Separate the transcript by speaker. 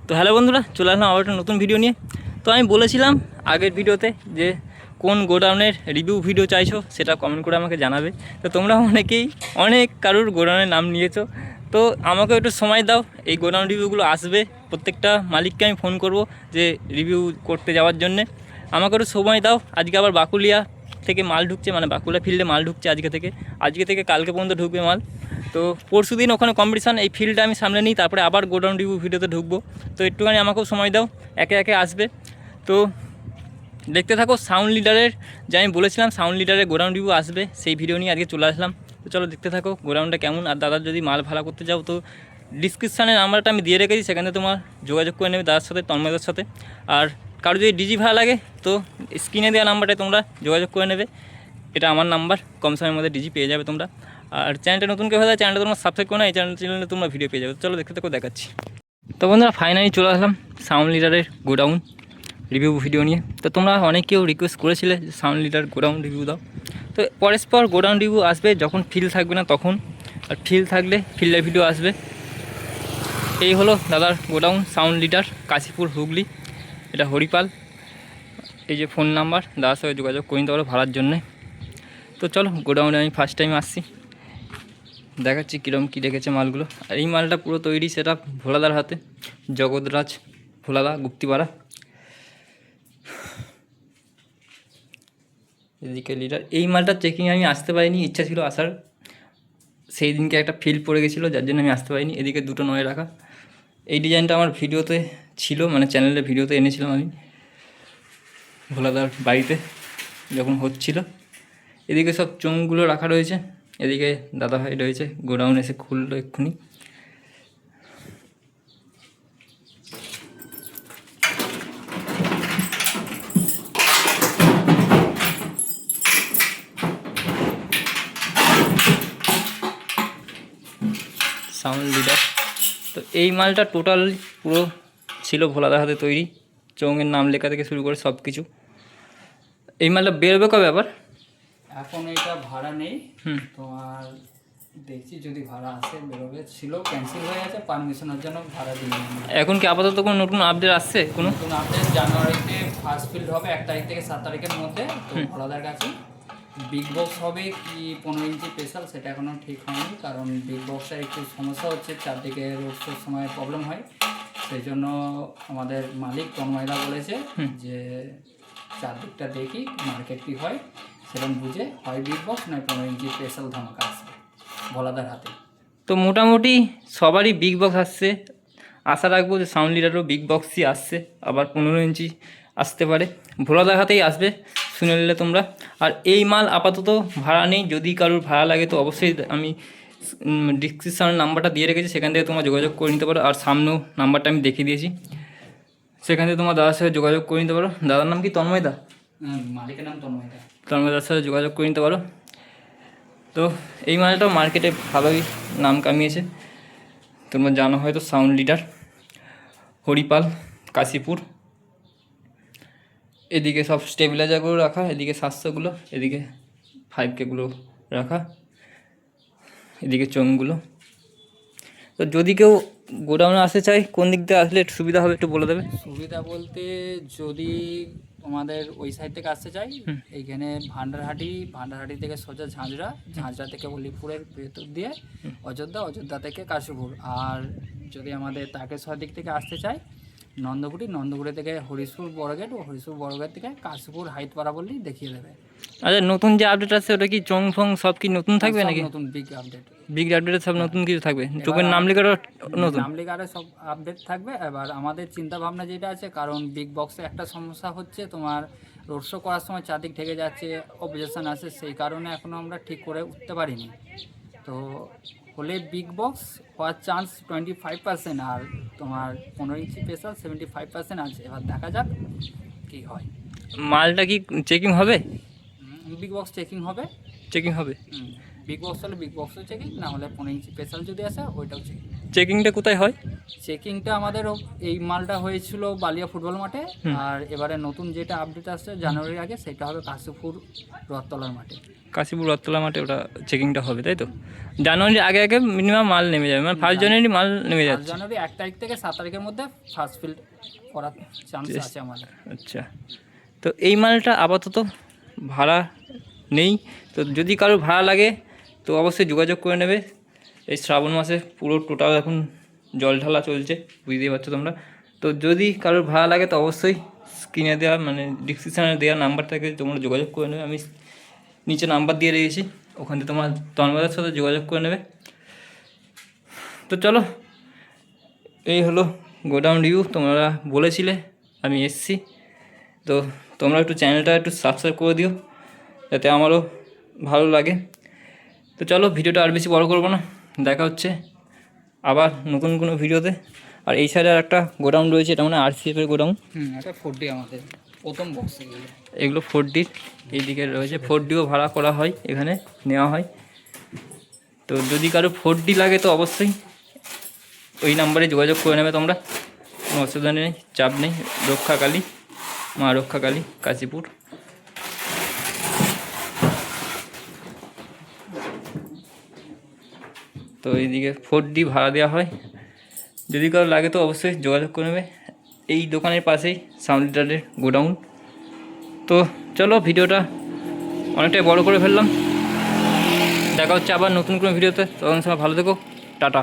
Speaker 1: তো হ্যালো বন্ধুরা, চলে আসলাম আবার একটা নতুন ভিডিও নিয়ে। তো আমি বলেছিলাম আগের ভিডিওতে যে কোন গোডাউনের রিভিউ ভিডিও চাইছো সেটা কমেন্ট করে আমাকে জানাবে। তো তোমরা অনেকেই অনেক কারুর গোডাউনের নাম নিয়েছো, তো আমাকে একটু সময় দাও। এই গোডাউন রিভিউগুলো আসবে, প্রত্যেকটা মালিককে আমি ফোন করব যে রিভিউ করতে যাওয়ার জন্যে। আমাকে একটু সময় দাও। আজকে আবার বাকুলিয়া থেকে মাল ঢুকছে, মানে বাকুলিয়া ফিল্ডে মাল ঢুকছে আজকে থেকে কালকে পর্যন্ত ঢুকবে মাল। তো পরশু দিন ওখানে কম্পিটিশান, এই ফিল্ডটা আমি সামনে নিই, তারপরে আবার গোডাউন রিভিউ ভিডিওতে ঢুকবো। তো একটুখানি আমাকেও সময় দাও, একে একে আসবে। তো দেখতে থাকো। সাউন্ড লিডারের যে আমি বলেছিলাম সাউন্ড লিডারের গোডাউন রিভিউ আসবে, সেই ভিডিও নিয়ে আজকে চলে আসলাম। তো চলো দেখতে থাকো গোডাউনটা কেমন। আর দাদার যদি মাল ভাড়া করতে যাও তো ডিসক্রিপশানে নাম্বারটা আমি দিয়ে রেখেছি, সেখানে তোমার যোগাযোগ করে নেবে দাদার সাথে, তন্ময়দার সাথে। আর কারো যদি ডিজি ভাড়া লাগে তো স্ক্রিনে দেওয়া নাম্বারটায় তোমরা যোগাযোগ করে নেবে, এটা আমার নাম্বার। কম সময়ের মধ্যে ডিজি পেয়ে যাবে তোমরা। আর চ্যানেলটা নতুন কেউ হয়ে যায়, চ্যানেলটা তোমরা সাবস্ক্রাইব করো না, এই চ্যানেলে তোমরা ভিডিও পেয়ে যাবে। চলো দেখতে থাকো, দেখাচ্ছি। তো বন্ধুরা ফাইনালি চলে আসলাম সাউন্ড লিডারের গোডাউন রিভিউ ভিডিও নিয়ে। তো তোমরা অনেকেও রিকোয়েস্ট করেছিলে সাউন্ড লিডার গোডাউন রিভিউ দাও। তো পরস্পর গোডাউন রিভিউ আসবে যখন ফিল্ড থাকবে না তখন, আর ফিল্ড থাকলে ফিল্ডের ভিডিও আসবে। এই হলো দাদার godown, sound leader, Kashipur, Hooghly. এটা হরিপাল। এই যে ফোন নাম্বার, দাদার সঙ্গে যোগাযোগ করে নিতে পারো ভাড়ার জন্যে। তো চলো গোডাউনে আমি ফার্স্ট টাইম আসছি, দেখাচ্ছি কীরকম কী রেখেছে মালগুলো। আর এই মালটা পুরো তৈরি, সেটা ভোলাদার হাতে, জগৎরাজ ভোলাদা, গুপ্তিপাড়া। এদিকে লিডার। এই মালটা চেকিং আমি আসতে পারিনি, ইচ্ছা ছিল আসার, সেই দিনকে একটা ফিল্ড পড়ে গেছিলো যার জন্য আমি আসতে পারিনি। এদিকে দুটো নয় রাখা। এই ডিজাইনটা আমার ভিডিওতে ছিল, মানে চ্যানেলের ভিডিওতে এনেছিলাম আমি ভোলাদার বাড়িতে যখন হচ্ছিল। এদিকে সব চোঙগুলো রাখা রয়েছে, এদিকে দাদাভাই রয়েছে, গোডাউন এসে খুললো এক্ষুনি। Sound leader. তো এই মালটা টোটাল পুরো ছিল ভোলাদার হাতে তৈরি, চোঙের নাম লেখা থেকে শুরু করে সব কিছু। এই মালটা বেরোবে কবে আবার?
Speaker 2: এখন এটা ভাড়া নেই, তোমার দেখছি যদি ভাড়া আসে বেরোবে। ছিল ক্যান্সেল হয়ে গেছে, পারমিশনের জন্য ভাড়া দিই।
Speaker 1: এখন কি আপাতত কোনো নতুন আপডেট আসছে? কোনো
Speaker 2: নতুন আপডেট জানুয়ারিতে ফার্স্ট ফিল্ড হবে 1 তারিখ থেকে 7 তারিখের মধ্যে। তো ভোলাদার কাছে বিগ বক্স হবে কি 15 ইঞ্চি স্পেশাল সেটা এখনও ঠিক হয়নি, কারণ বিগ বক্সের একটু সমস্যা হচ্ছে, চারদিকে রোডসের সময় প্রবলেম হয়। সেই জন্য আমাদের মালিক তন্ময়দা বলেছে যে চারদিকটা দেখি মার্কেট কী হয়, সেরকম বুঝে হয় বিগ বক্স নয় 15 ইঞ্চি স্পেশাল ধামাকা আসবে ভোলাদার হাতে।
Speaker 1: তো মোটামুটি সবারই বিগ বক্স আসছে, আশা রাখবো যে সাউন্ড লিডারও বিগ বক্সই আসছে, আবার 15 ইঞ্চি আসতে পারে, ভোলাদার হাতেই আসবে শুনে নিলে তোমরা। আর এই মাল আপাতত ভাড়া নেই, যদি কারোর ভাড়া লাগে তো অবশ্যই আমি ডিসক্রিপশনের নাম্বারটা দিয়ে রেখেছি, সেখান থেকে তোমরা যোগাযোগ করে নিতে পারো। আর সামনেও নাম্বারটা আমি দেখিয়ে দিয়েছি, সেখান থেকে তোমার দাদার সাথে যোগাযোগ করে নিতে পারো। দাদার নাম কি? তন্ময়দা।
Speaker 2: মালিকের নাম তন্ময়দা।
Speaker 1: তন্ময়দার সাথে যোগাযোগ করে নিতে পারো। তো এই মালটাও মার্কেটে ভালোই নাম কামিয়েছে, তোমরা জানো হয়তো। Sound leader, Haripal, Kashipur. এদিকে সব স্টেবিলাইজারগুলো রাখা, এদিকে 700গুলো, এদিকে 5Kগুলো রাখা, এদিকে চোঙগুলো। তো যদি কেউ গোডাউনে আসতে চায় কোন দিক দিয়ে আসলে একটু সুবিধা হবে একটু বলে দেবে?
Speaker 2: সুবিধা বলতে যদি তোমাদের ওই সাইড থেকে আসতে চাই, এইখানে ভান্ডারহাটি থেকে সোজা ঝাঁঝরা থেকে অলিপুরের ভেতর দিয়ে অযোধ্যা থেকে কাশীপুর। আর যদি আমাদের তারকেশ্বর দিক থেকে আসতে চাই নন্দকুড়ি থেকে হরিশপুর বড়গেট, ও হরিশপুর বড়গেট থেকে কাশীপুর হাইতপাড়া বললেই দেখিয়ে দেবে।
Speaker 1: আচ্ছা, নতুন যে আপডেট আছে ওটা কি চোং ফোং সব কি নতুন থাকবে নাকি?
Speaker 2: নতুন বিগ
Speaker 1: আপডেটে সব নতুন কিছু থাকবে? চোখের নাম লেখারও নতুন
Speaker 2: নাম লেখারে সব আপডেট থাকবে। এবার আমাদের চিন্তা ভাবনা যেটা আছে, কারণ বিগ বক্সে একটা সমস্যা হচ্ছে, তোমার রোড শো করার সময় চারদিক ঠেকে যাচ্ছে, অবজেকশন আছে, সেই কারণে এখনও আমরা ঠিক করে উঠতে পারিনি। তো হলে বিগ বক্স হওয়ার চান্স 25%, আর তোমার 15 ইঞ্চি স্পেশাল 75% আছে। এবার দেখা যাক কী হয়।
Speaker 1: মালটা কি চেকিং হবে?
Speaker 2: বিগ বক্স চেকিং হবে।
Speaker 1: চেকিং হবে।
Speaker 2: বিগ বক্স হলে বিগ বক্সও চেকিং, না হলে 15 ইঞ্চি স্পেশাল যদি আসে ওইটাও চেকিং।
Speaker 1: চেকিংটা কোথায় হয়?
Speaker 2: চেকিংটা আমাদের এই মালটা হয়েছিল বালিয়া ফুটবল মাঠে, আর এবারে নতুন যেটা আপডেট আসছে জানুয়ারির আগে, সেটা হবে কাশীপুর রথতলার মাঠে।
Speaker 1: কাশীপুর রথতলা মাঠে ওটা চেকিংটা হবে, তাই তো? জানুয়ারির আগে আগে মিনিমাম মাল নেমে যাবে, মানে 1 জানুয়ারি মাল নেমে
Speaker 2: 5
Speaker 1: যাচ্ছে।
Speaker 2: জানুয়ারি 1 তারিখ থেকে 7 তারিখের মধ্যে ফার্স্ট ফিল্ড করার চান্স আছে আমাদের।
Speaker 1: আচ্ছা, তো এই মালটা আপাতত ভাড়া নেই, তো যদি কারো ভাড়া লাগে তো অবশ্যই যোগাযোগ করে নেবে। এই শ্রাবণ মাসে পুরো টোটাল এখন জল ঢালা চলছে, বুঝতেই পারছো তোমরা। তো যদি কারোর ভাড়া লাগে তো অবশ্যই স্ক্রিনে দেওয়া মানে ডিসক্রিপশানে দেওয়া নাম্বার থেকে তোমরা যোগাযোগ করে নেবে। আমি নিচে নাম্বার দিয়ে রেখেছি, ওখান থেকে তোমার তন্ময়ের সাথে যোগাযোগ করে নেবে। তো চলো, এই হলো গোডাউন রিভিউ, তোমরা বলেছিলে, আমি এসছি। তো তোমরা একটু চ্যানেলটা একটু সাবস্ক্রাইব করে দিও, যাতে আমারও ভালো লাগে। তো চলো, ভিডিওটা আর বেশি বড় করবো না, দেখা হচ্ছে আবার নতুন কোনো ভিডিওতে। আর এই সাইডে আর একটা গোডাউন রয়েছে, এটা মানে RCF-এর গোডাউন।
Speaker 2: এটা 4D আমাদের প্রথম বক্স এগুলো।
Speaker 1: এগুলো 4D এইদিকে রয়েছে, 4Dও ভাড়া করা হয়, এখানে নেওয়া হয়। তো যদি কারো 4D লাগে তো অবশ্যই ওই নাম্বারে যোগাযোগ করে নেবে তোমরা, কোনো অসুবিধা নেই, চাপ নেই। রক্ষাকালী, মা রক্ষাকালী, কাশীপুর। তো এইদিকে 4D ভাড়া দেওয়া হয়, যদি কারো লাগে তো অবশ্যই যোগাযোগ করে নেবে। এই দোকানের পাশেই সাউন্ড লিটারের গোডাউন। তো চলো, ভিডিওটা অনেকটাই বড় করে ফেললাম, দেখা হচ্ছে আবার নতুন কোনো ভিডিওতে। তখন সবাই ভালো থেকো, টাটা।